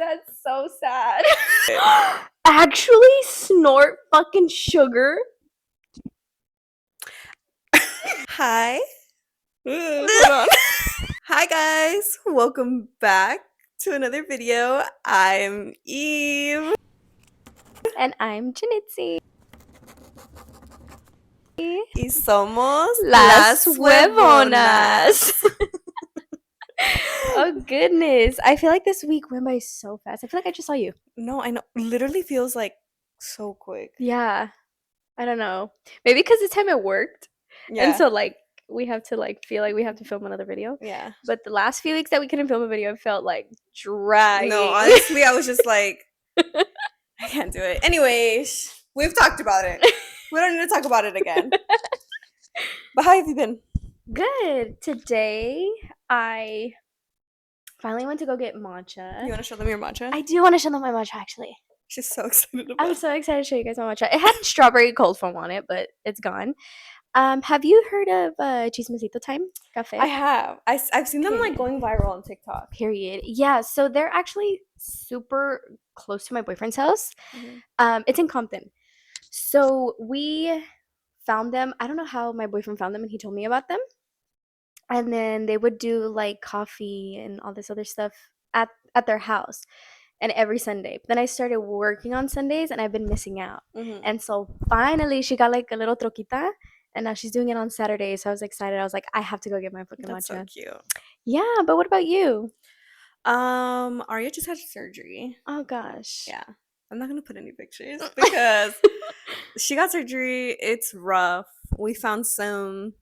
That's so sad. Actually snort fucking sugar. Hi. Hold on. Hi guys. Welcome back to another video. I'm Eve. And I'm Janitzi. Y somos Las huevonas. Oh goodness. I feel like this week went by so fast. I feel like I just saw you. No, I know. Literally feels like so quick. Yeah. I don't know. Maybe because this time it worked. Yeah. And so like we have to like feel like we have to film another video. Yeah. But the last few weeks that we couldn't film a video, it felt like dragging. No, honestly, I was just like, I can't do it. Anyways, we've talked about it. We don't need to talk about it again. But how have you been? Good. Today I finally went to go get matcha. You want to show them your matcha? I do want to show them my matcha actually. She's so excited about I'm it. so excited to show you guys my matcha. It had strawberry cold foam on it, but it's gone. Have you heard of Chismecito Time Cafe? I have. I've seen them like going viral on TikTok. Period. Yeah, so they're actually super close to my boyfriend's house. Mm-hmm. It's in Compton. So we found them. I don't know how my boyfriend found them, and he told me about them. And then they would do like coffee and all this other stuff at their house, and every Sunday. But then I started working on Sundays, and I've been missing out. Mm-hmm. And so finally, she got like a little troquita, and now she's doing it on Saturday. So I was excited. I was like, I have to go get my fucking That's matcha. so cute. Yeah, but what about you? Arya just had surgery. Oh gosh. Yeah. I'm not gonna put any pictures because she got surgery. It's rough. We found some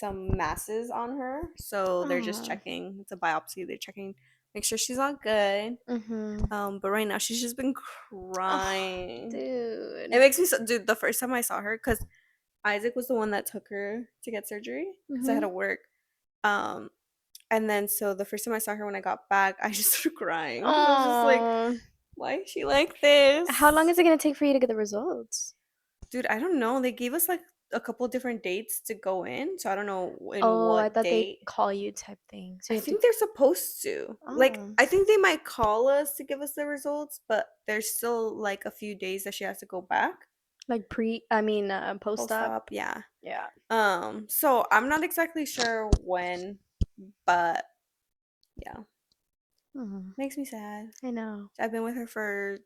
masses on her, so they're just checking. It's a biopsy. They're checking, make sure she's all good. Mm-hmm. But right now she's just been crying. Dude. It makes me so. Dude, the first time I saw her, because Isaac was the one that took her to get surgery because I had to work. And then so the first time I saw her when I got back, I just started crying. I was just like, why is she like this? How long is it gonna take for you to get the results? Dude, I don't know. They gave us like a couple different dates to go in, so I don't know in Oh, I what thought date. they call you type thing. So I you have think to... they're supposed to. Like, Oh. I think they might call us to give us the results, but there's still like a few days that she has to go back. Like post-op? Yeah. Yeah. So I'm not exactly sure when, but yeah. Makes me sad. I know. I've been with her for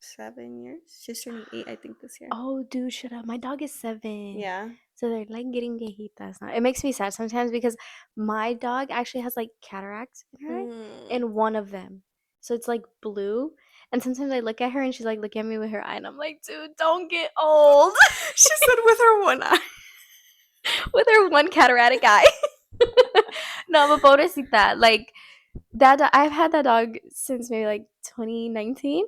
7 years. She's turning 8, I think, this year. Oh, dude, shut up. My dog is 7. Yeah. So they're like getting viejitas now. It makes me sad sometimes because my dog actually has like cataracts in her in one of them. So it's like blue. And sometimes I look at her and she's like looking at me with her eye and I'm like, dude, don't get old. She said with her one eye. With her one cataratic eye. No, but pobrecita. Like that I've had that dog since maybe like 2019.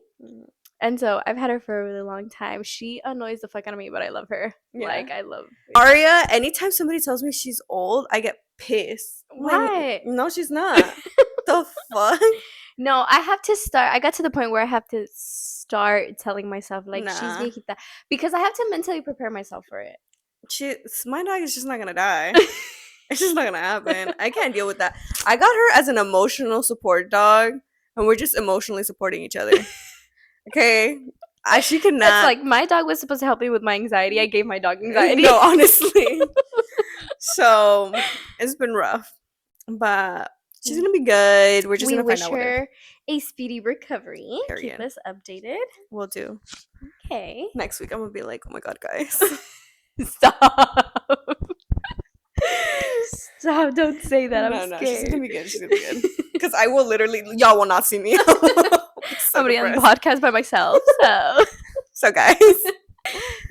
And so I've had her for a really long time. She annoys the fuck out of me, but I love her. Yeah. Like, I love her. Arya, anytime somebody tells me she's old, I get pissed. Why? Like, no, she's not. The fuck? No, I have to start. I got to the point where I have to start telling myself, like, she's viejita. Because I have to mentally prepare myself for it. My dog is just not going to die. It's just not going to happen. I can't deal with that. I got her as an emotional support dog, and we're just emotionally supporting each other. Okay, she cannot. It's like my dog was supposed to help me with my anxiety. I gave my dog anxiety. No, honestly. So it's been rough, but she's gonna be good. We're just gonna wish find out her a speedy recovery. Period. Keep us updated. We'll do. Okay. Next week I'm gonna be like, oh my god, guys, stop. Stop! Don't say that. I'm scared. She's gonna be good. She's gonna be good. Because I will literally, y'all will not see me. I'm gonna be on the podcast by myself. So guys.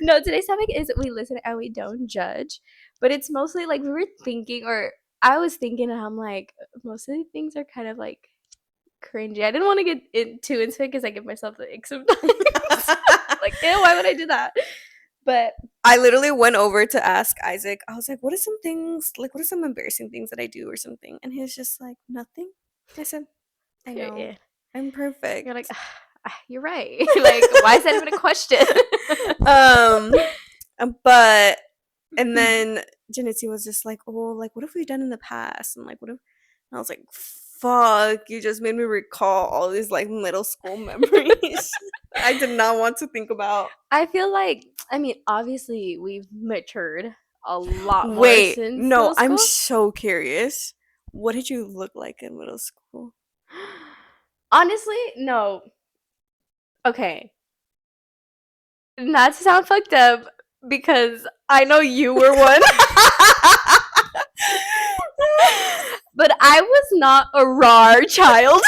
No, today's topic is we listen and we don't judge. But it's mostly like we were thinking, or I was thinking, and I'm like, most of the things are kind of like cringy. I didn't want to get too into it because I give myself the ick sometimes. Like, ew, why would I do that? But I literally went over to ask Isaac. I was like, what are some embarrassing things that I do or something? And he was just like, nothing. I said, I know. Yeah. I'm perfect. You're like, you're right. Like, why is that even a question? But, and then Janitzi was just like, oh, like, what have we done in the past? And like, and I was like, fuck, you just made me recall all these like middle school memories I did not want to think about. I feel like, I mean, obviously we've matured a lot more Wait, since no, middle I'm school. so curious. What did you look like in middle school? Honestly, no. Okay. Not to sound fucked up, because I know you were one. But I was not a raw child.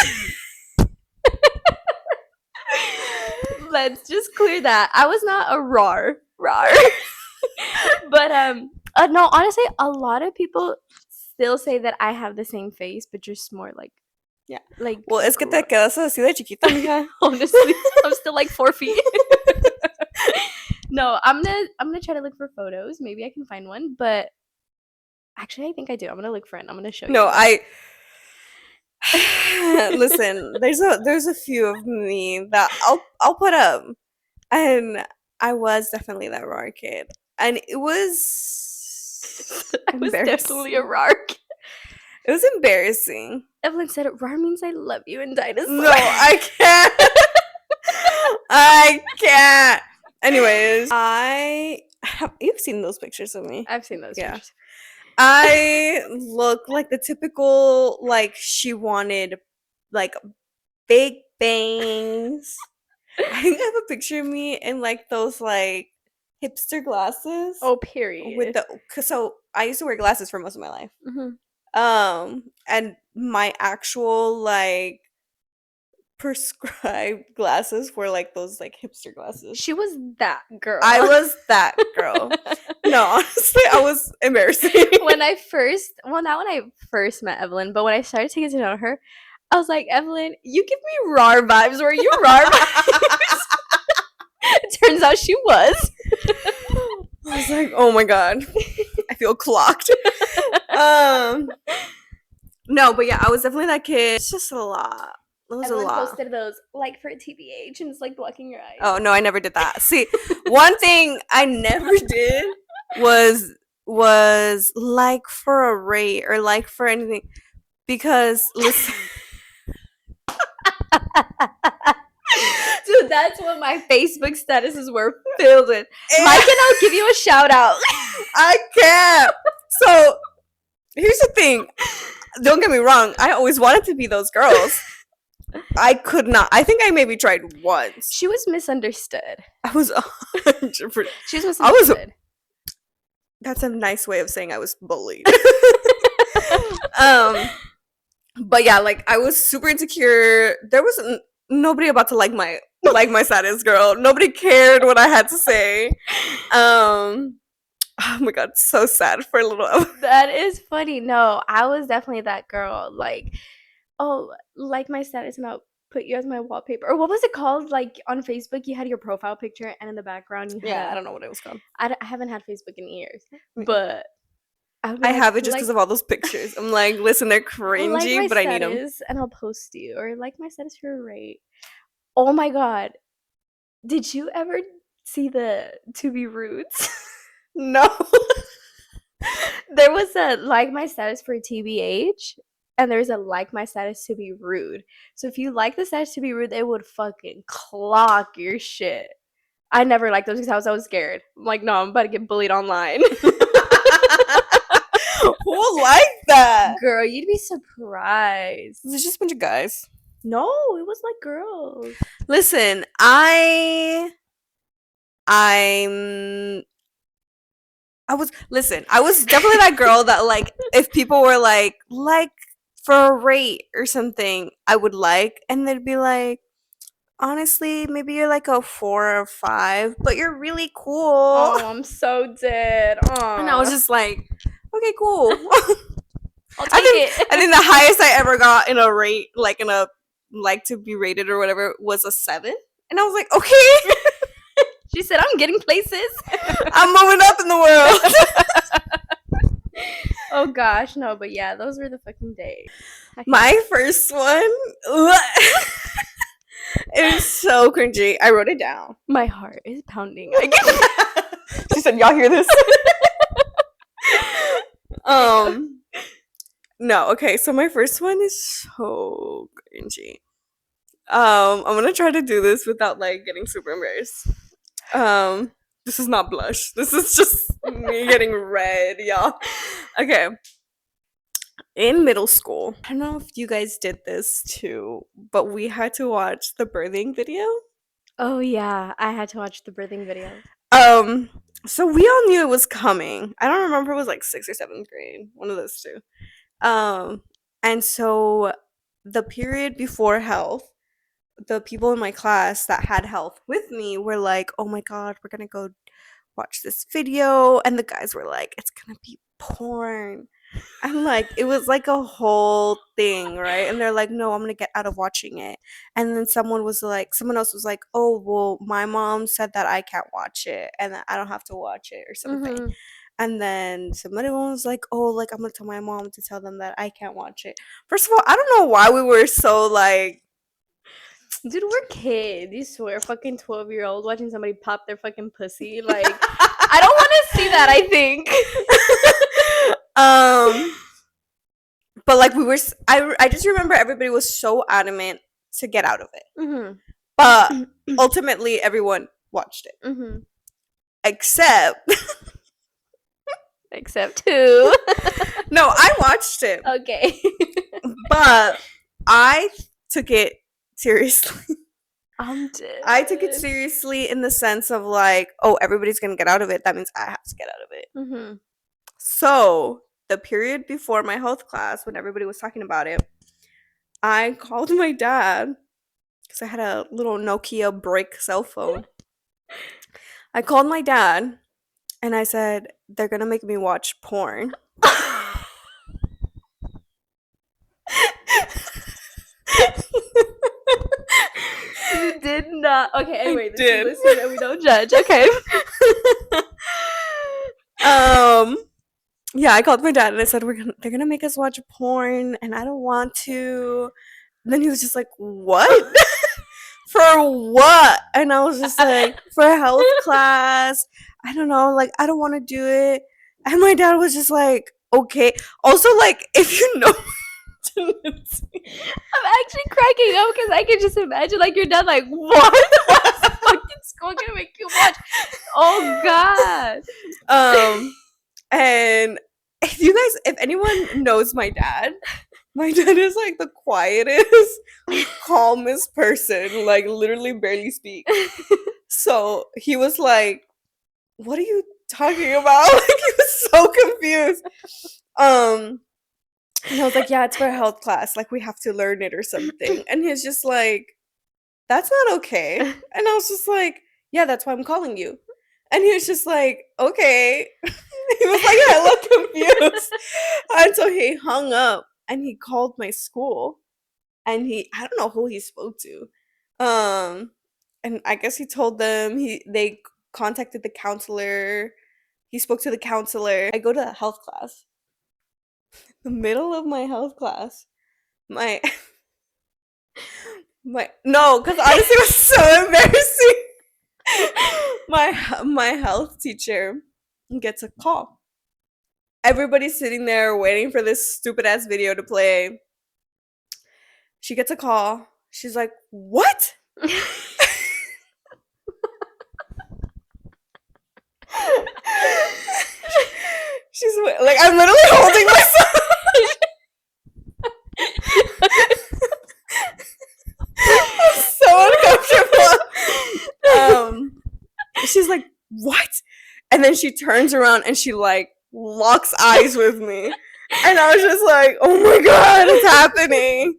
Let's just clear that. I was not a raw. But no, honestly, a lot of people still say that I have the same face, but just more like, Yeah. like. Well, es que te quedas así de chiquita, mija. Honestly, I'm still like 4 feet. No, I'm gonna try to look for photos. Maybe I can find one, but actually, I think I do. I'm gonna look for it. I'm gonna show you. No, listen. There's a few of me that I'll put up, and I was definitely that raw kid, and it was I was definitely a rark. It was embarrassing. Evelyn said, "Rar means I love you in dinosaur." No, I can't. I can't. Anyways, you've seen those pictures of me. I've seen those pictures. I look like the typical, like, she wanted, like, big bangs. I think I have a picture of me in, like, those, like, hipster glasses. Oh, period. So I used to wear glasses for most of my life. Mm-hmm. And my actual, like, prescribed glasses were like those like hipster glasses. She was that girl. I was that girl. No, honestly, I was embarrassing. Not when I first met Evelyn, but when I started to get to know her, I was like, Evelyn, you give me raw vibes. Were you raw vibes? Turns out she was. I was like, oh my god, I feel clocked. No, but yeah, I was definitely that kid. It's just a lot. It was Evelyn a lot. posted those like for a TBH, and it's like blocking your eyes. Oh no, I never did that. See, one thing I never did was like for a rate or like for anything, because listen. Dude, that's what my Facebook statuses were filled with. Mike and I'll give you a shout out. I can't. So here's the thing. Don't get me wrong. I always wanted to be those girls. I could not. I think I maybe tried once. She was misunderstood. I was 100%. She was misunderstood. That's a nice way of saying I was bullied. But yeah, like I was super insecure. There was nobody about to like my status, girl. Nobody cared what I had to say. Oh my god, so sad for a little. That is funny. No, I was definitely that girl. Like, oh, like my status and I'll put you as my wallpaper. Or what was it called? Like on Facebook, you had your profile picture and in the background you had I don't know what it was called. I haven't had Facebook in years, but I have it just because of all those pictures. I'm like, listen, they're cringy, like but I need them. And I'll post you, or like my status for a rate. Oh my god, did you ever see the To Be Rudes? No. There was a like my status for TBH, and there's a like my status to be rude. So if you like the status to be rude, it would fucking clock your shit. I never liked those because I was always scared. I'm like, no, I'm about to get bullied online. Who liked that? Girl, you'd be surprised. It's just a bunch of guys. No, it was like girls. Listen, I was definitely that girl that like if people were like for a rate or something, I would like, and they'd be like, honestly, maybe you're like a 4 or 5, but you're really cool. Oh, I'm so dead. Aww. And I was just like, okay, cool. I'll take it. I think the highest I ever got in a rate, like in a like to be rated or whatever, was a 7, and I was like, okay. She said, I'm getting places. I'm moving up in the world. Oh gosh, no, but yeah, those were the fucking days. My first one, it was so cringy. I wrote it down. My heart is pounding. She said, y'all hear this? No, okay, so my first one is so cringy. I'm gonna try to do this without like getting super embarrassed. Um, this is not blush. This is just me getting red, y'all. Okay. In middle school, I don't know if you guys did this too, but we had to watch the birthing video. Oh yeah, I had to watch the birthing video. Um, so we all knew it was coming. I don't remember if it was like 6th or 7th grade, one of those two. And so the period before health, the people in my class that had health with me were like, "Oh my god, we're gonna go watch this video," and the guys were like, "It's gonna be porn." And like it was like a whole thing, right? And they're like, "No, I'm gonna get out of watching it." And then someone else was like, "Oh, well, my mom said that I can't watch it and that I don't have to watch it or something." Mm-hmm. And then somebody was like, "Oh, like I'm gonna tell my mom to tell them that I can't watch it." First of all, I don't know why we were so like, Dude, we're kids. You swear, fucking 12-year-old watching somebody pop their fucking pussy. Like, I don't want to see that. I think. But like we were, I just remember everybody was so adamant to get out of it. Mm-hmm. But ultimately, everyone watched it, Mm-hmm. except who? no, I watched it, Okay. but I took it seriously. I'm dead. I took it seriously in the sense of like, oh, everybody's gonna get out of it. That means I have to get out of it. Mm-hmm. So the period before my health class, when everybody was talking about it, I called my dad because I had a little Nokia brick cell phone. I called my dad and I said, "They're gonna make me watch porn." You did not. Okay, anyway, this did. is listen and we don't judge. Okay. Yeah, I called my dad and I said, they're gonna make us watch porn and I don't want to. And then he was just like, "What?" For what? And I was just like, "For health class. I don't know, like I don't want to do it." And my dad was just like, "Okay." Also, like, if you know I'm actually cracking up because I can just imagine like your dad like, what? What's the fucking school gonna make you watch? Oh god. And if anyone knows my dad is like the quietest, calmest person, like literally barely speak. So he was like, "What are you talking about?" Like he was so confused. And I was like, "Yeah, it's for a health class. Like we have to learn it or something." And he's just like, "That's not okay." And I was just like, "Yeah, that's why I'm calling you." And he was just like, "Okay." He was like hella confused. And so he hung up and he called my school and I don't know who he spoke to. And I guess he told them they contacted the counselor. He spoke to the counselor. I go to a health class. The middle of my health class, my no, because honestly it was so embarrassing. My health teacher gets a call. Everybody's sitting there waiting for this stupid ass video to play. She gets a call. She's like, "What?" She's like, I'm literally holding myself. I'm so uncomfortable. She's like, "What?" And then she turns around and she like locks eyes with me. And I was just like, "Oh my god, it's happening."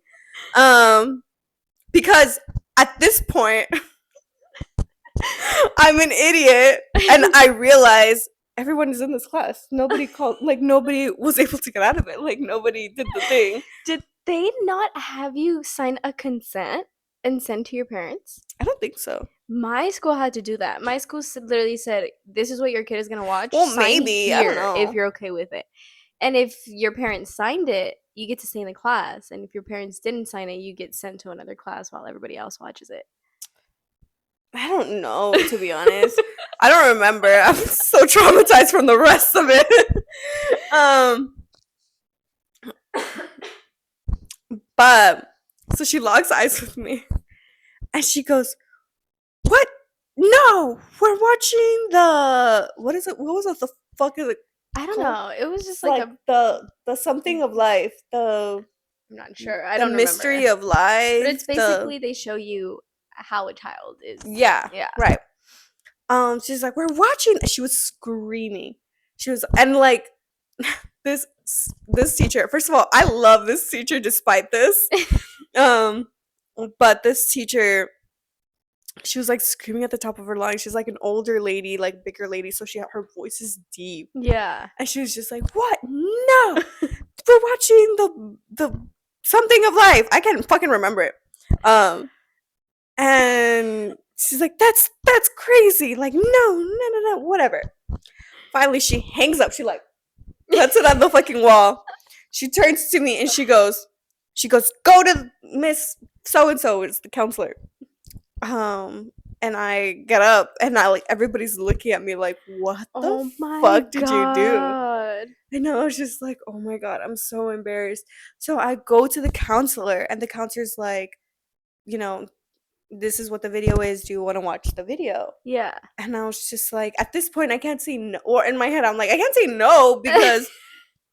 Because at this point I'm an idiot and I realize everyone is in this class. Nobody was able to get out of it. Like nobody did the thing. Did they not have you sign a consent and send to your parents? I don't think so. My school had to do that. My school literally said, "This is what your kid is gonna watch. Well, Sign maybe. I don't here know. if you're okay with it." And if your parents signed it, you get to stay in the class. And if your parents didn't sign it, you get sent to another class while everybody else watches it. I don't know, to be honest. I don't remember. I'm so traumatized from the rest of it. But so she locks eyes with me, and she goes, "What? No, we're watching the what is it? What was it? The fuck is it? I don't know. It was just It's like like a. the something of life, I'm not sure. I the don't mystery remember. of life. But it's basically they show you how a child is. Yeah, Yeah. right. She's like, we're watching. She was screaming. She was, and like this this teacher. First of all, I love this teacher despite this. Um, but this teacher, she was like screaming at the top of her lungs. She's like an older lady, like bigger lady, so her voice is deep. Yeah. And she was just like, "What? No, we're watching the something of life. I can't fucking remember it." And she's like, "That's crazy. Like, no, whatever." Finally, she hangs up. She like puts it on the fucking wall. She turns to me and she goes, "Go to Miss So and So. It's the counselor." And I get up and I like everybody's looking at me like, "What the fuck did you do?" And I was just like, "Oh my god, I'm so embarrassed." So I go to the counselor and the counselor's like, you know, "This is what the video is. Do you want to watch the video?" Yeah. And I was just like, at this point, I can't say no. Or in my head, I'm like, I can't say no because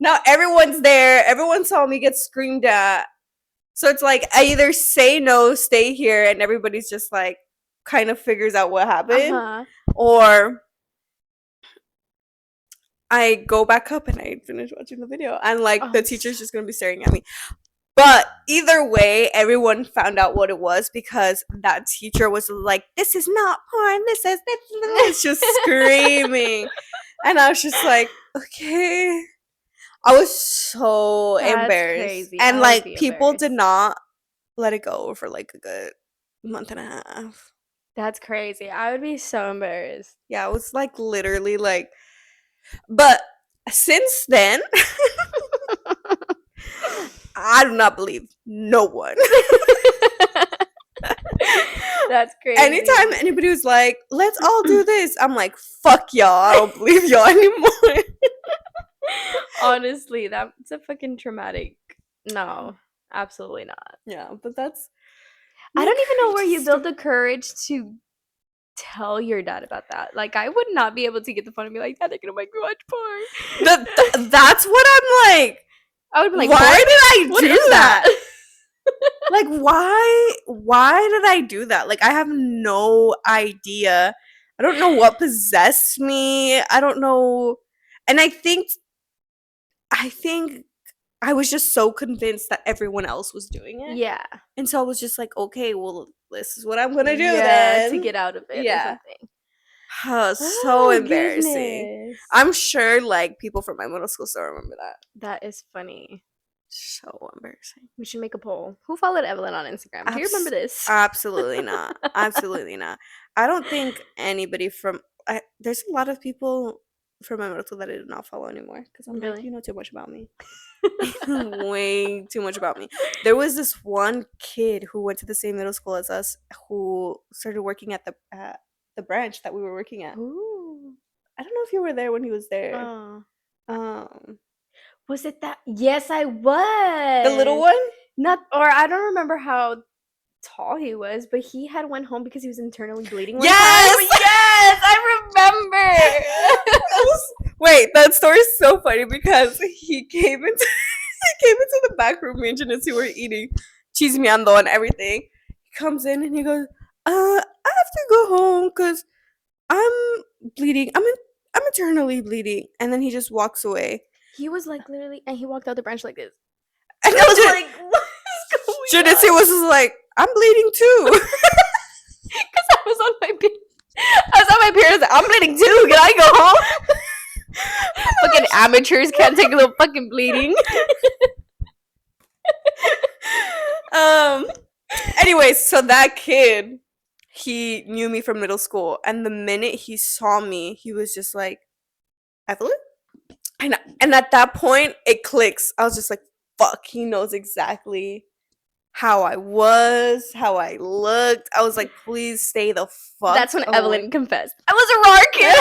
now everyone's there. Everyone saw me get screamed at. So it's like, I either say no, stay here, and everybody's just like, kind of figures out what happened. Or I go back up and I finish watching the video. And like, the teacher's just going to be staring at me. But either way, everyone found out what it was because that teacher was like, "This is not porn. This is just screaming." And I was just like, okay. I was so embarrassed. Crazy. And like people did not let it go for like a good month and a half. That's crazy. I would be so embarrassed. Yeah, it was like literally like, but since then I do not believe no one. That's crazy. Anytime anybody was like, "Let's all do this," I'm like, "Fuck y'all. I don't believe y'all anymore." Honestly, that's a fucking traumatic. No, absolutely not. Yeah, but that's. I don't even know where you build the courage to tell your dad about that. Like, I would not be able to get the phone and be like, "Dad, they're gonna make me watch porn." That's what I'm like. I would be like, "Why did I what do is that?" Like, why did I do that? Like, I have no idea. I don't know what possessed me. I don't know. And I think I was just so convinced that everyone else was doing it. Yeah. And so I was just like, okay, well, this is what I'm gonna do then. To get out of it or something. So embarrassing. Goodness. I'm sure like people from my middle school still remember that. That is funny. So embarrassing. We should make a poll. Who followed Evelyn on Instagram? Do you remember this? Absolutely not. Absolutely not. I don't think anybody from there's a lot of people from my middle school that I did not follow anymore because I'm like, you know too much about me. Way too much about me. There was this one kid who went to the same middle school as us who started working at the branch that we were working at. Ooh. I don't know if you were there when he was there. Was it that? Yes, I was. The little one? I don't remember how tall he was, but he had went home because he was internally bleeding one yes! time. Yes, I remember. Wait, that story is so funny because he came into the back room. Me and Genesee were eating cheese miando and everything. He comes in and he goes, I have to go home because I'm bleeding. I'm internally bleeding. And then he just walks away. He was like literally, and he walked out the branch like this. And I was like, what is going on? Genesee was just like, I'm bleeding too. Because I was on my period. I'm bleeding too. Can I go home? Fucking amateurs can't take a little fucking bleeding. Anyways, so that kid, he knew me from middle school, and the minute he saw me, he was just like, Evelyn? And at that point, it clicks. I was just like, fuck, he knows exactly how I was, how I looked. I was like, please stay the fuck That's when away. Evelyn confessed. I was a raw kid.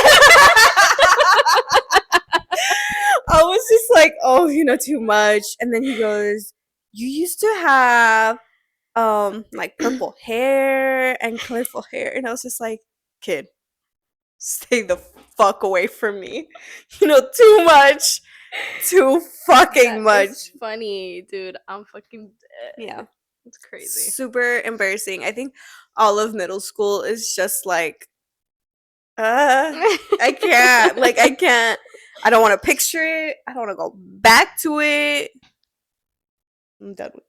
I was just like, oh, you know too much. And then he goes, you used to have like purple hair and colorful hair, and I was just like, kid, stay the fuck away from me. You know, too much, too fucking That much. is funny, dude. I'm fucking dead. Yeah, It's crazy. super embarrassing. I think all of middle school is just like, I can't. Like, I can't. I don't want to picture it. I don't want to go back to it. I'm done with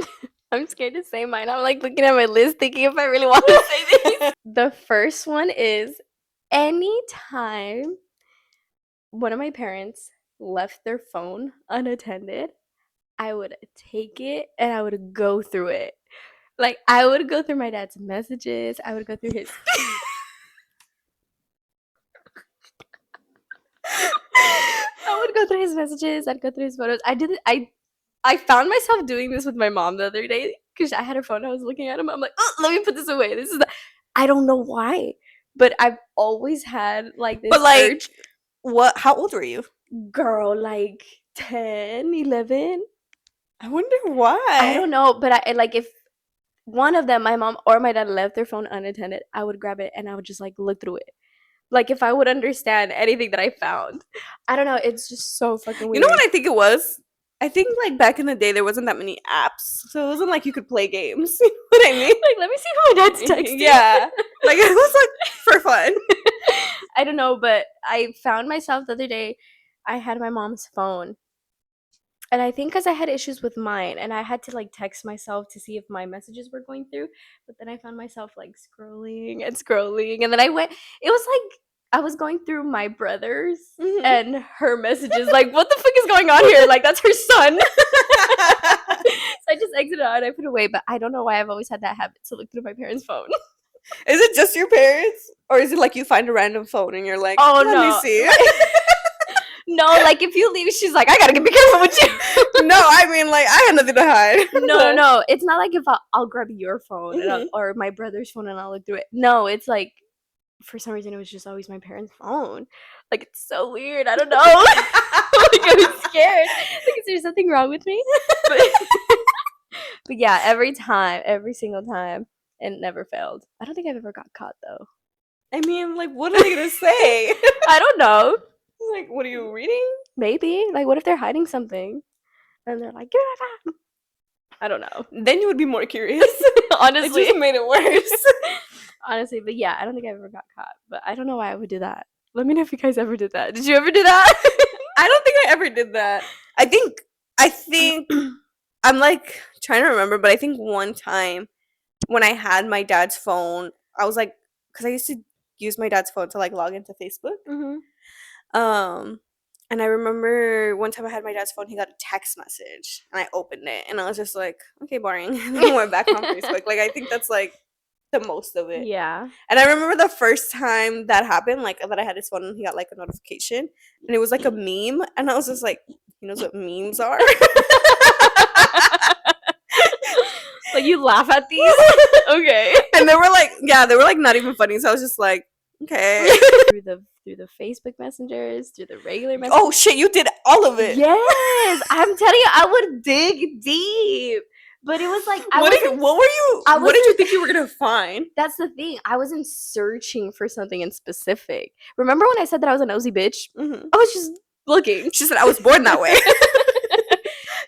it. I'm scared to say mine. I'm like looking at my list thinking if I really want to say these. The first one is anytime one of my parents left their phone unattended, I would take it and I would go through it. Like, I would go through my dad's messages. I would go through his. I would go through his messages. I'd go through his photos. I did it. I found myself doing this with my mom the other day because I had her phone. I was looking at him. I'm like, oh, let me put this away. This is. I don't know why, but I've always had like this urge. What? How old were you? Girl, like 10, 11. I wonder why. I don't know, but I like if one of them, my mom or my dad, left their phone unattended, I would grab it and I would just like look through it. Like if I would understand anything that I found. I don't know. It's just so fucking weird. You know what I think it was? I think like back in the day there wasn't that many apps, so it wasn't like you could play games. You know what I mean? Like, let me see who my dad's texting. Yeah, like it was like for fun. I don't know, but I found myself the other day. I had my mom's phone, and I think because I had issues with mine, and I had to like text myself to see if my messages were going through. But then I found myself like scrolling and scrolling, and then I went. It was like I was going through my brother's and her messages. Like, what the fuck is going on here? Like, that's her son. So I just exited out and I put it away. But I don't know why I've always had that habit to look through my parents' phone. Is it just your parents, or is it like you find a random phone and you're like, oh let no, me see? No, like if you leave, she's like, I gotta be careful with you. No, I mean like I have nothing to hide. No, it's not like if I'll grab your phone and or my brother's phone and I'll look through it. No, it's like for some reason it was just always my parents' phone. Like it's so weird. I don't know. Like I was scared. Like is there something wrong with me? But yeah, every single time, it never failed. I don't think I've ever got caught though. I mean, like, what are they gonna say? I don't know. Like, what are you reading? Maybe. Like, what if they're hiding something? And they're like, give me my phone. I don't know. Then you would be more curious. Honestly. It just made it worse. Honestly, but yeah, I don't think I ever got caught. But I don't know why I would do that. Let me know if you guys ever did that. Did you ever do that? I don't think I ever did that. I think I'm like trying to remember, but I think one time when I had my dad's phone, I was like, because I used to use my dad's phone to like log into Facebook. And I remember one time I had my dad's phone, he got a text message and I opened it and I was just like, okay, boring. And then I went back on Facebook. Like I think that's like the most of it. Yeah. And I remember the first time that happened, like that I had his phone and he got like a notification and it was like a meme and I was just like, he knows what memes are. Like you laugh at these? Okay. And they were like not even funny. So I was just like, okay. through the Facebook messengers, through the regular messengers. Oh shit, you did all of it. Yes. I'm telling you, I would dig deep. But it was like what did you think you were gonna find? That's the thing. I wasn't searching for something in specific. Remember when I said that I was a nosy bitch? I was just looking. She said I was born that way.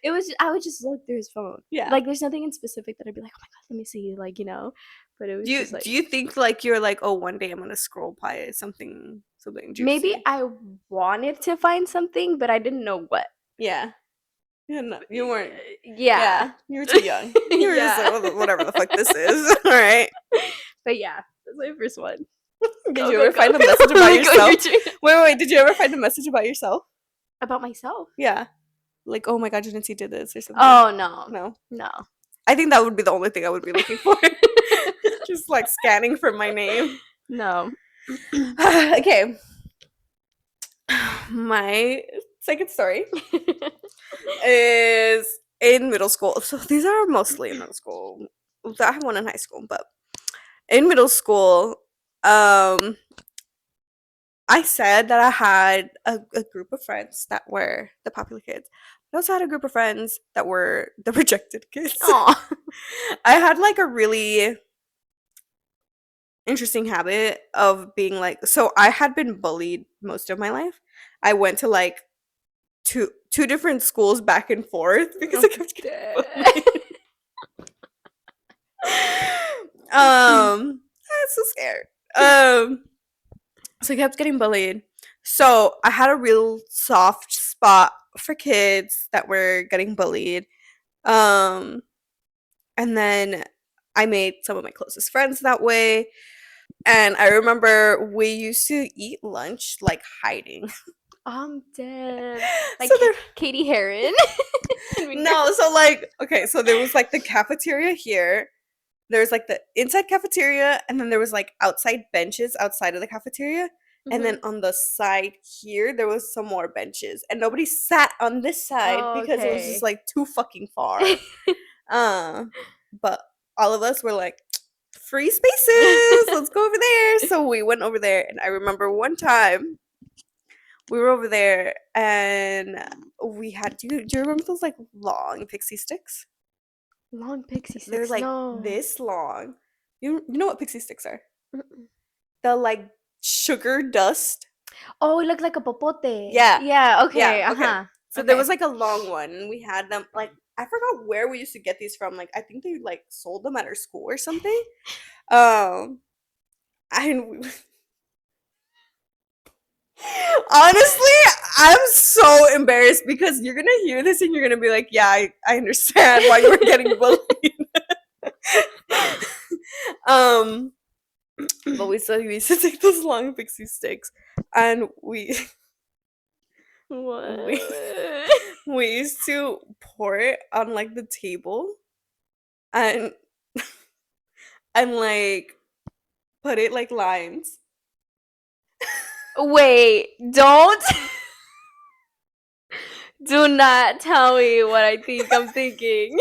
It was I would just look through his phone. Yeah. Like there's nothing in specific that I'd be like, oh my god, let me see, like, you know. But it was just like, do you think like you're like, oh, one day I'm gonna scroll by something juicy? Maybe I wanted to find something, but I didn't know what. Yeah. Yeah, no, you weren't. Yeah. You were too young. You were just like, well, whatever the fuck this is. All right. But yeah, that's my first one. Did you ever find a message about yourself? Wait. Did you ever find a message about yourself? About myself? Yeah. Like, oh my god, Jancy did this or something. Oh no. No. I think that would be the only thing I would be looking for. Just like scanning for my name. No. Okay. My second story is in middle school. So these are mostly in middle school. I have one in high school, but in middle school, I said that I had a group of friends that were the popular kids, I also had a group of friends that were the rejected kids. Aw. I had like a really interesting habit of being like, so I had been bullied most of my life. I went to like two different schools back and forth because I kept getting bullied. I'm so scared. So I kept getting bullied. So I had a real soft spot for kids that were getting bullied. Um, and then I made some of my closest friends that way. And I remember we used to eat lunch like hiding. I'm dead. Like So there, Katie Heron. no, so like, okay, so there was like the cafeteria here. There was like the inside cafeteria, and then there was like outside benches outside of the cafeteria. And then on the side here, there was some more benches, and nobody sat on this side Oh, because it was okay. just like too fucking far. But all of us were like, free spaces, let's go over there. So we went over there, and I remember one time we were over there, and we had do you remember those like long pixie sticks? Long pixie They're sticks. like No. this long. You know what pixie sticks are? Mm-mm. The like sugar dust. Oh, it looked like a popote. Yeah. Yeah, okay. Yeah. Okay. Uh-huh. So there Okay. was like a long one, and we had them like I forgot where we used to get these from. Like I think they like sold them at our school or something. And we, honestly, I'm so embarrassed because you're gonna hear this and you're gonna be like, yeah, I understand why you were getting bullied. um but we used to take those long pixie sticks, and What? we we used to pour it on like the table, and and like put it like lines. Wait, don't. Do not tell me what I think I'm thinking.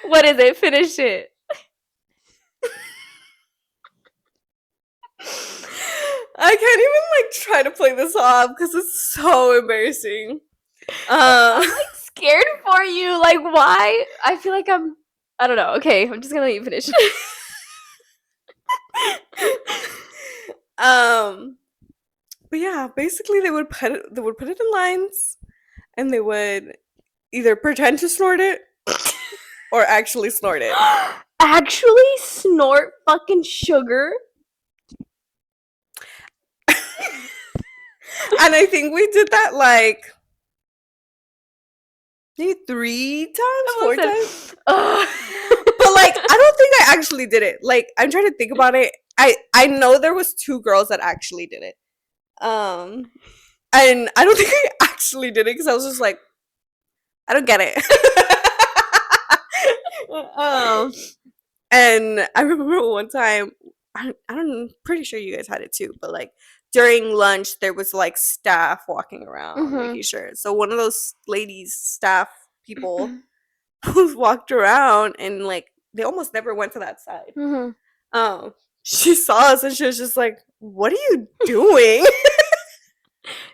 What is it? Finish it. I can't even like try to play this off because it's so embarrassing. I'm like scared for you. Like, why? I feel like I don't know. Okay, I'm just gonna let you finish. But yeah, basically they would put it in lines, and they would either pretend to snort it or actually snort it. Actually snort fucking sugar? And I think we did that like maybe 3 times, 4 times. But like I don't think I actually did it. Like I'm trying to think about it. I know there was 2 girls that actually did it. And I don't think I actually did it because I was just like, I don't get it. And I remember one time, I'm pretty sure you guys had it too, but like during lunch, there was like staff walking around making sure. So one of those ladies, staff people, walked around, and like they almost never went to that side. She saw us, and she was just like, "What are you doing?"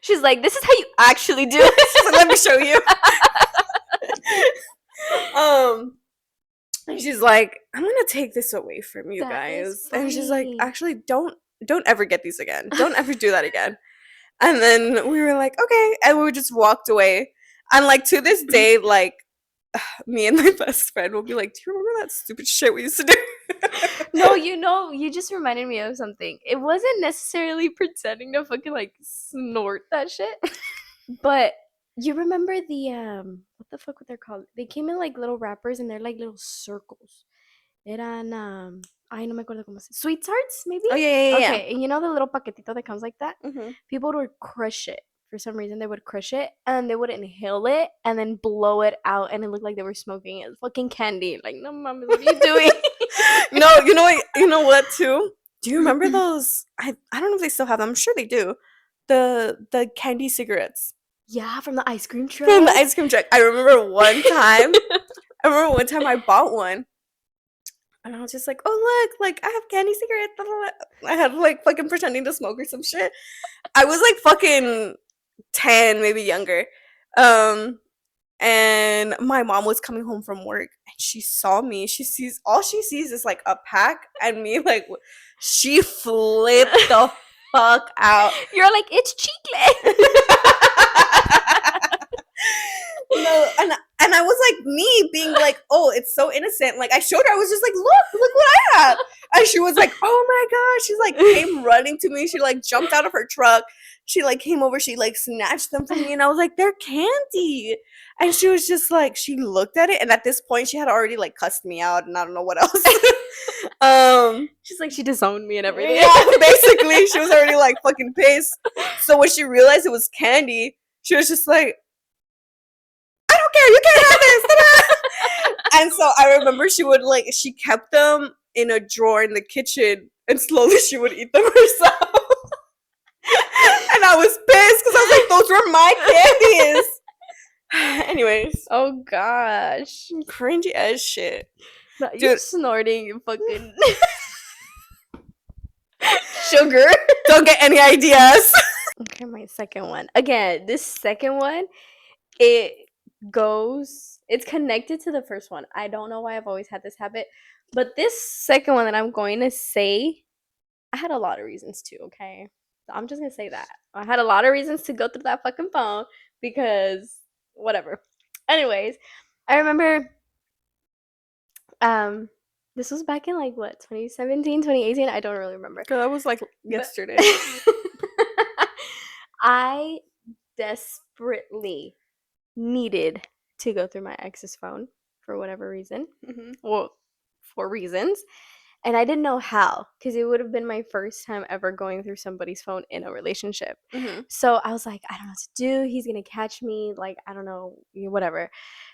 She's like, this is how you actually do it. She's like, "Let me show you." And she's like, "I'm gonna take this away from you That is guys," and she's like, funny. "Actually, don't ever get these again. Don't ever do that again." And then we were like, "Okay," and we just walked away. And like to this day, like me and my best friend will be like, "Do you remember that stupid shit we used to do?" No, you just reminded me of something. It wasn't necessarily pretending to fucking like snort that shit, but you remember the what the fuck were they called? They came in like little wrappers, and they're like little circles. Eran ay, no me acuerdo cómo se. Sweet tarts, maybe? Oh yeah. Okay, and you know the little paquetito that comes like that? Mhm. People would crush it. For some reason, they would crush it, and they would inhale it and then blow it out, and it looked like they were smoking it. Fucking candy. Like, no, mommy, what are you doing? No, you know what too? Do you remember those? I don't know if they still have them. I'm sure they do. The candy cigarettes Yeah, from the ice cream truck. from the ice cream truck. I remember one time. I bought one, and I was just like, "Oh look, like I have candy cigarettes." Blah, blah, blah. I had like fucking pretending to smoke or some shit. I was like fucking 10, maybe younger. And my mom was coming home from work and she saw me. All she sees is like a pack and me like she flipped the fuck out. You're like, it's chicle. No, and I was like me being like, oh, it's so innocent. Like I showed her, I was just like, look what I have. And she was like, oh my gosh. She's like came running to me. She like jumped out of her truck. She like came over, she like snatched them from me, and I was like, they're candy. And she was just like, she looked at it, and at this point she had already like cussed me out and I don't know what else. She's like, she disowned me and everything. Yeah, basically she was already like fucking pissed. So when she realized it was candy, she was just like, I don't care, you can't have this. And so I remember she kept them in a drawer in the kitchen and slowly she would eat them herself. And I was pissed because I was like, those were my candies. Anyways. Oh gosh. Cringy as shit. No, you snorting, you fucking sugar. Don't get any ideas. Okay, my second one. Again, this second one, it's connected to the first one. I don't know why I've always had this habit, but this second one that I'm going to say, I had a lot of reasons to, okay? I'm just going to say that. I had a lot of reasons to go through that fucking phone because whatever. Anyways, I remember this was back in like what, 2017, 2018? I don't really remember. Girl, that was like yesterday. I desperately needed to go through my ex's phone for whatever reason. Mm-hmm. Well, for reasons. And I didn't know how, because it would have been my first time ever going through somebody's phone in a relationship. Mm-hmm. So I was like, I don't know what to do. He's going to catch me. Like, I don't know, whatever.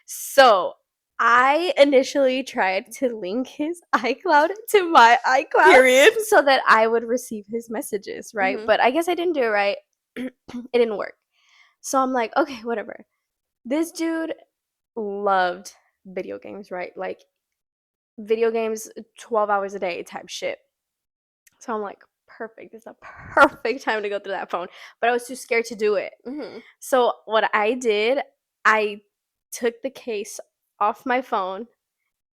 So I initially tried to link his iCloud to my iCloud. Period. So that I would receive his messages, right? Mm-hmm. But I guess I didn't do it right. It didn't work. So I'm like, okay, whatever. This dude loved video games, right? Like, video games 12 hours a day type shit. So I'm like, perfect. It's a perfect time to go through that phone. But I was too scared to do it. Mm-hmm. So what I did, I took the case off my phone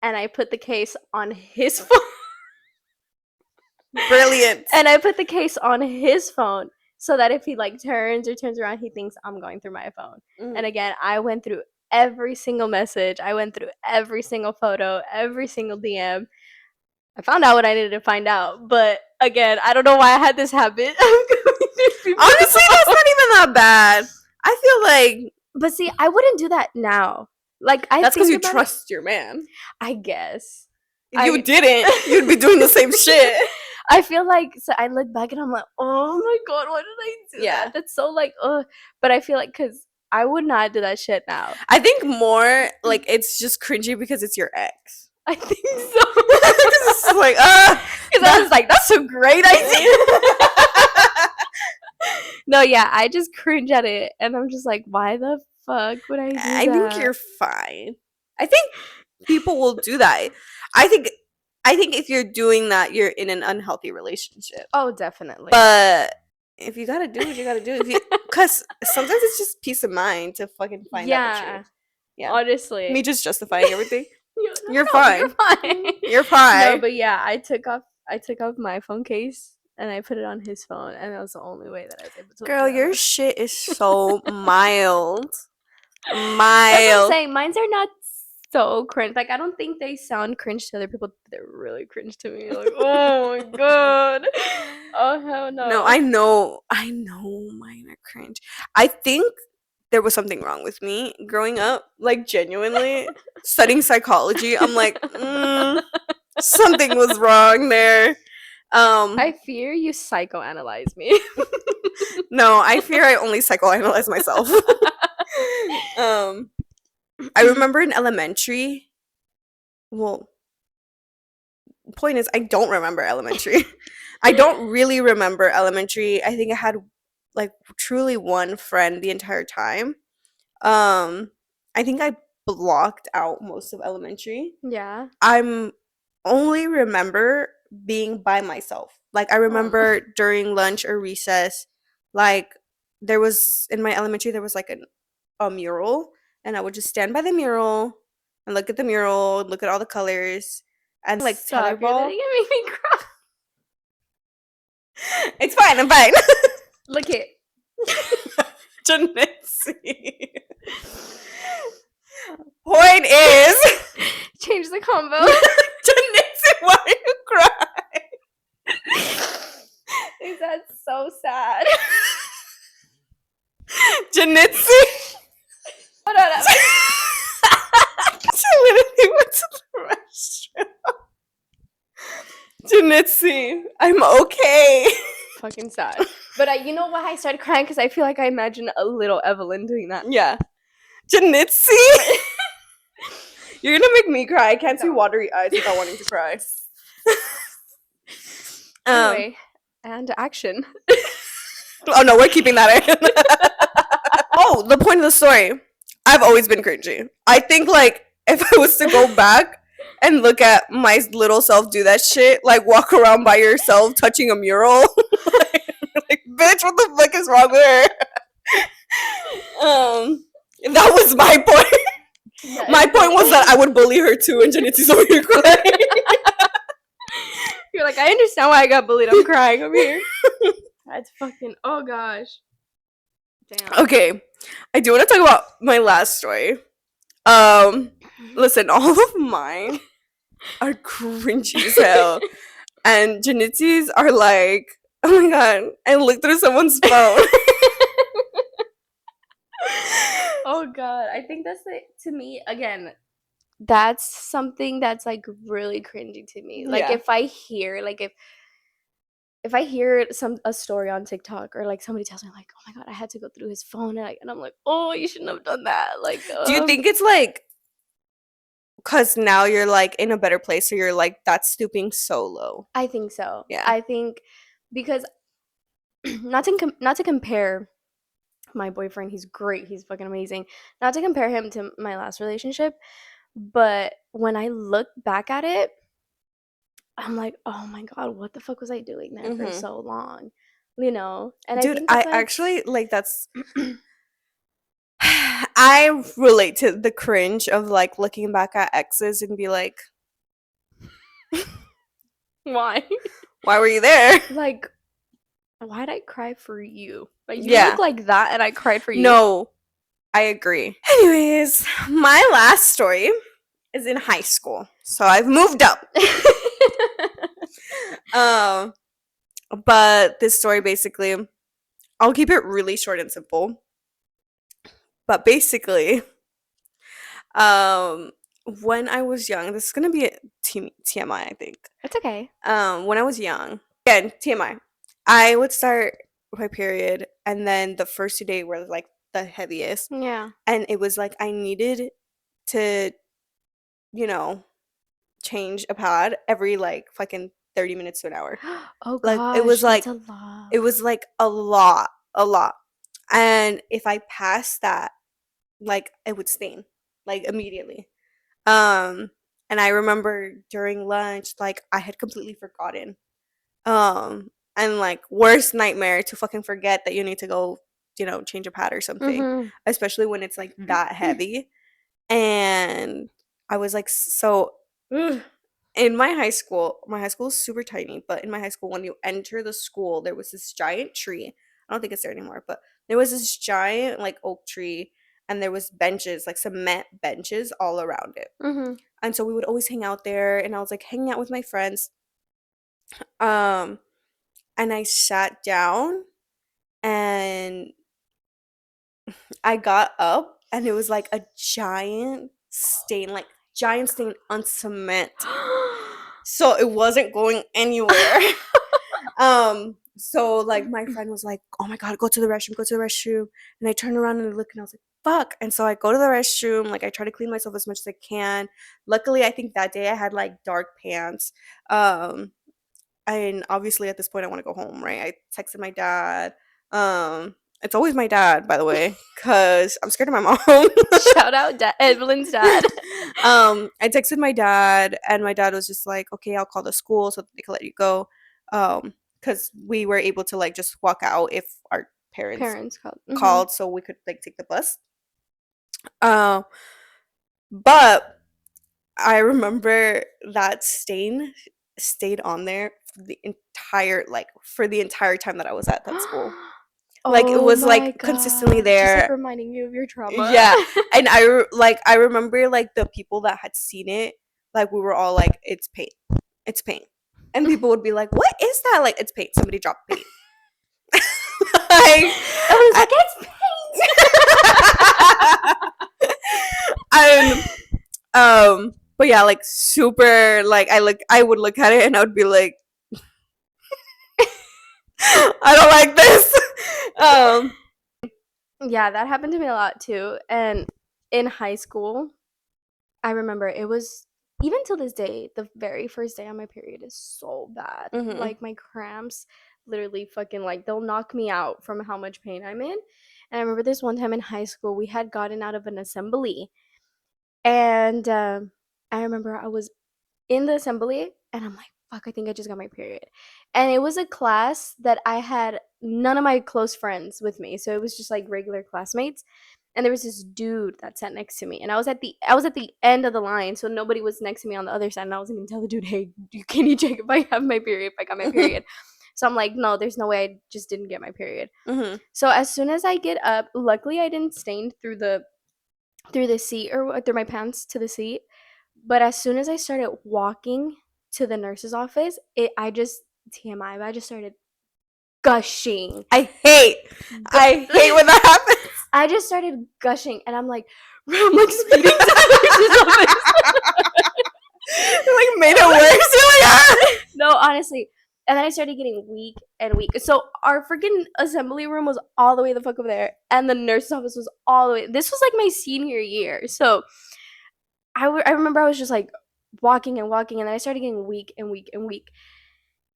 and I put the case on his phone. Brilliant. And I put the case on his phone so that if he like turns around, he thinks I'm going through my phone. Mm-hmm. And again, I went through every single message. I went through every single photo, every single DM. I found out what I needed to find out. But again, I don't know why I had this habit. Honestly, that's not even that bad. I feel like... But see, I wouldn't do that now. Like, that's because you trust your man. I guess. If you didn't, you'd be doing the same shit. I feel like, so I look back and I'm like, oh my god, why did I do that? That's so like, ugh. But I feel like, because I would not do that shit now. I think more like it's just cringy because it's your ex. I think so. It's like, because I was like, that's a great idea. No, yeah, I just cringe at it, and I'm just like, why the fuck would I do that? I think you're fine. I think people will do that. I think if you're doing that, you're in an unhealthy relationship. Oh, definitely. But if you gotta do what you gotta do, because sometimes it's just peace of mind to fucking find out the truth. Yeah, honestly. Me just justifying everything. You're fine. You're fine. You're fine. No, but yeah, I took off my phone case and I put it on his phone, and that was the only way that I was able to. Girl, your shit is so mild. That's what I'm saying. Mines are not so cringe. Like, I don't think they sound cringe to other people. They're really cringe to me. Like, oh my god. Oh hell no. No, I know mine are cringe. I think there was something wrong with me growing up. Like, genuinely studying psychology, I'm like, something was wrong there. I fear you psychoanalyze me. No, I fear I only psychoanalyze myself. I remember in elementary. Well, point is, I don't remember elementary. I don't really remember elementary. I think I had like truly one friend the entire time. I think I blocked out most of elementary. Yeah. I'm only remember being by myself. Like, I remember during lunch or recess, like, there was in my elementary there was like a mural, and I would just stand by the mural and look at the mural, look at all the colors, and like Stop, you're tetherball. literally gonna make me cry. It's fine, I'm fine. Look it. Janitsi. Point is, Change the combo. Janitsi, why are you crying? That's so sad. Janitsi. Hold on. She literally went to the restroom. Janitsi, I'm okay. Fucking sad. But you know why I started crying? Because I feel like I imagine a little Evelyn doing that. Yeah. Janitsi. You're gonna make me cry. I can't see watery eyes without wanting to cry. Anyway, and action. Oh no, we're keeping that in. Oh, the point of the story. I've always been cringy. I think like if I was to go back and look at my little self do that shit, like walk around by yourself touching a mural, like bitch, what the fuck is wrong with her? That was my point. Yeah, my point was that I would bully her too, and Janitsi's over here crying. You're like, I understand why I got bullied. I'm crying over here. That's fucking. Oh gosh. Damn. Okay, I do want to talk about my last story. Listen, all of mine are cringy as hell, and Janitsi's are like, oh my god, I looked through someone's phone. Oh god, I think that's to me again. That's something that's like really cringy to me. Like if I hear if I hear a story on TikTok or like somebody tells me like, oh my god, I had to go through his phone and I'm like, oh, you shouldn't have done that. Like, do you think it's like because now you're like in a better place, so you're like that's stooping so low? I think so. Yeah, I think because not to compare my boyfriend, he's great, he's fucking amazing. Not to compare him to my last relationship, but when I look back at it, I'm like, oh my god, what the fuck was I doing there for so long? You know? And dude, I think that's actually like that's I relate to the cringe of like looking back at exes and be like, why were you there? Like, why'd I cry for you? Like, you look like that and I cried for you. No, I agree. Anyways, my last story is in high school, so I've moved up. But this story basically, I'll keep it really short and simple. But basically, when I was young, this is gonna be a TMI, I think. It's okay. When I was young, again, TMI, I would start my period, and then the first 2 days were like the heaviest. Yeah. And it was like I needed to, change a pad every like fucking 30 minutes to an hour. Oh like gosh, it was like that's a lot. It was like a lot. And if I passed that, like it would stain like immediately. And I remember during lunch, like I had completely forgotten. And like worst nightmare to fucking forget that you need to go, change a pad or something, especially when it's like that heavy. And I was like, so in my high school is super tiny, but in my high school, when you enter the school, there was this giant tree. I don't think it's there anymore, but there was this giant like oak tree, and there was benches, like cement benches all around it. And so we would always hang out there, and I was like hanging out with my friends. And I sat down, and I got up, and it was like a giant stain on cement. So it wasn't going anywhere. So like my friend was like, oh my god, go to the restroom. And I turned around and I looked, and I was like, fuck. And so I go to the restroom, like I try to clean myself as much as I can. Luckily, I think that day I had like dark pants. And obviously at this point I want to go home, right? I texted my dad. It's always my dad, by the way, because I'm scared of my mom. Shout out Evelyn's dad. I texted my dad, and my dad was just like, okay, I'll call the school so that they can let you go. Because we were able to like just walk out if our parents called. called so we could like take the bus. But I remember that stain stayed on there for the entire time that I was at that school. Like it Oh was my like consistently god. Just like there. reminding you of your trauma. Yeah. And I remember like the people that had seen it, like we were all like, it's paint. It's paint. And people would be like, what is that? Like, it's paint. Somebody dropped paint. Like, I was like, it's paint. but yeah, like super like I would look at it and I would be like, I don't like this. Yeah, that happened to me a lot too. And in high school, I remember it was, even till this day, the very first day on my period is so bad. Like my cramps literally fucking like they'll knock me out from how much pain I'm in. And I remember this one time in high school, we had gotten out of an assembly, and I remember I was in the assembly and I'm like, fuck, I think I just got my period. And it was a class that I had none of my close friends with me. So it was just like regular classmates. And there was this dude that sat next to me. And I was at the end of the line, so nobody was next to me on the other side. And I was gonna tell the dude, hey, can you check if I have my period, if I got my period? So I'm like, no, there's no way I just didn't get my period. So as soon as I get up, luckily I didn't stain through the seat or through my pants to the seat. But as soon as I started walking to the nurse's office, I just TMI, but I just started gushing. I hate when that happens. I just started gushing, and I'm like speeding to the nurse's office. Like made it worse. You're like, ah! No, honestly. And then I started getting weak and weak. So our freaking assembly room was all the way the fuck over there, and the nurse's office was all the way. This was like my senior year, so I remember I was just like walking and walking, and then I started getting weak and weak and weak.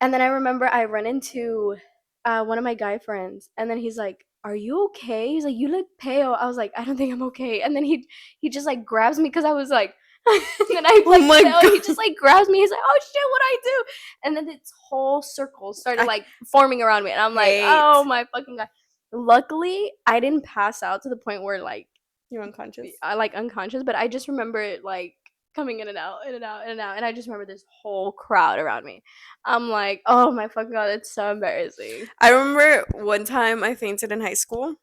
And then I remember I run into one of my guy friends, and then he's like, "Are you okay?" He's like, "You look pale." I was like, "I don't think I'm okay." And then he just like grabs me because I was like, and then I like my fell. God. He just like grabs me. He's like, "Oh shit, what I do?" And then this whole circle started like forming around me, and I'm like, "Oh my fucking god!" Luckily, I didn't pass out to the point where like You're unconscious. I like unconscious, but I just remember it like coming in and out, in and out, in and out, and I just remember this whole crowd around me. I'm like, oh my fucking god, it's so embarrassing. I remember one time I fainted in high school.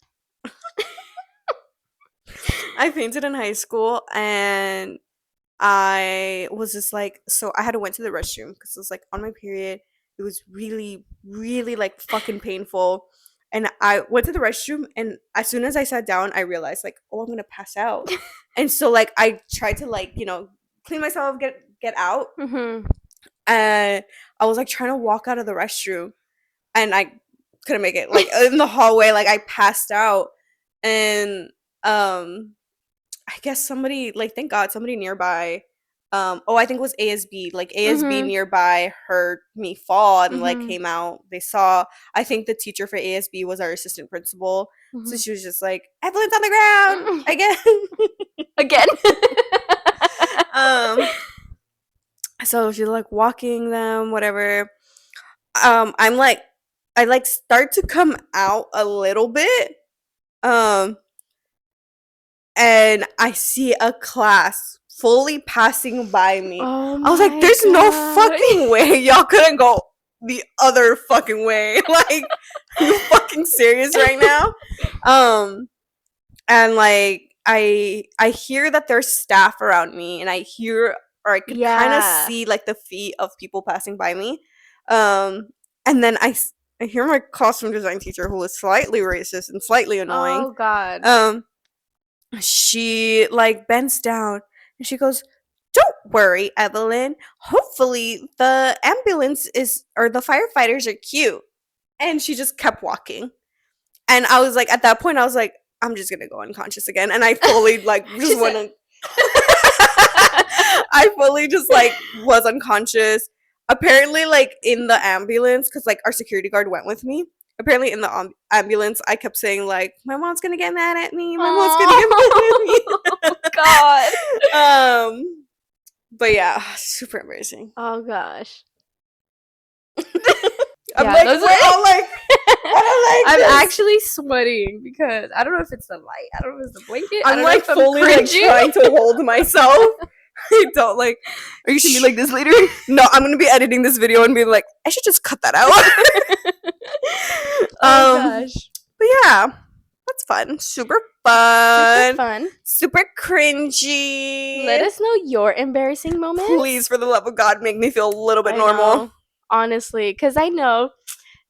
And I was just like, so I had to went to the restroom because it was like on my period. It was really, really like fucking painful. And I went to the restroom, and as soon as I sat down, I realized like, oh, I'm gonna pass out. And so like I tried to like, clean myself, get out. And I was like trying to walk out of the restroom, and I couldn't make it. Like in the hallway, like I passed out. And I guess somebody, like, thank God, somebody nearby, I think it was ASB, like, ASB nearby heard me fall and, like, came out. They saw, I think the teacher for ASB was our assistant principal, so she was just like, Evelyn's on the ground, again. Again? So she's, like, walking them, whatever. I'm, like, I, like, start to come out a little bit, and I see a class fully passing by me. Oh I was like, there's no fucking way y'all couldn't go the other fucking way. Like, are you fucking serious right now? And like I hear that there's staff around me, and I could kind of see like the feet of people passing by me. And then I hear my costume design teacher, who was slightly racist and slightly annoying. Oh god. She like bends down and she goes, "Don't worry, Evelyn. Hopefully the ambulance or the firefighters are cute." And she just kept walking. And I was like, at that point, I was like, I'm just gonna go unconscious again. And I fully like just went I fully just like was unconscious. Apparently, like in the ambulance, because like our security guard went with me. Apparently, in the ambulance, I kept saying like, "My mom's gonna get mad at me. My mom's gonna get mad at me." Oh god. But yeah, super embarrassing. Oh gosh. I'm Yeah, like, those we're are- all like, I don't like I'm this. actually sweating because I don't know if it's the light. I don't know if it's the blanket. I I'm don't like know if fully like trying to hold myself. I don't like. Are you gonna be like this later? No, I'm gonna be editing this video and be like, I should just cut that out. Oh gosh. But yeah, that's fun. Super fun. Super fun. Super cringy. Let us know your embarrassing moments. Please, for the love of God, make me feel a little bit I normal. know, honestly, because I know,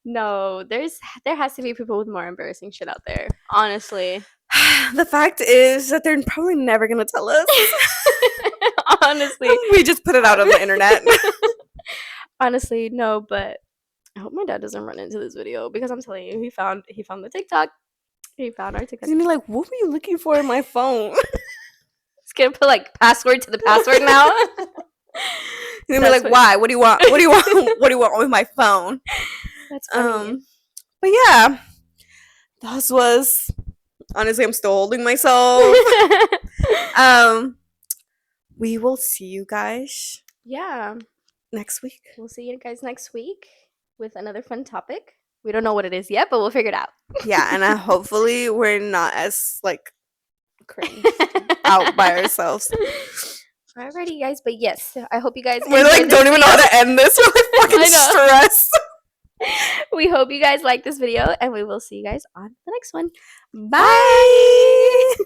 no, there has to be people with more embarrassing shit out there. Honestly. The fact is that they're probably never gonna tell us. Honestly. We just put it out on the internet. Honestly, no, but I hope my dad doesn't run into this video because I'm telling you, he found the TikTok. He found our TikTok. He's gonna be like, what were you looking for in my phone? He's gonna put like password to the password now. He's gonna be like, why? What do you want? What do you want? What do you want with my phone? That's funny. But yeah, that was honestly, I'm still holding myself. We will see you guys. Yeah. Next week. We'll see you guys next week with another fun topic. We don't know what it is yet, but we'll figure it out. Yeah, and hopefully we're not as like cringe out by ourselves. Alrighty, guys, but yes, I hope you guys. We're like don't even know how to end this. We're like fucking stressed. We hope you guys like this video, and we will see you guys on the next one. Bye.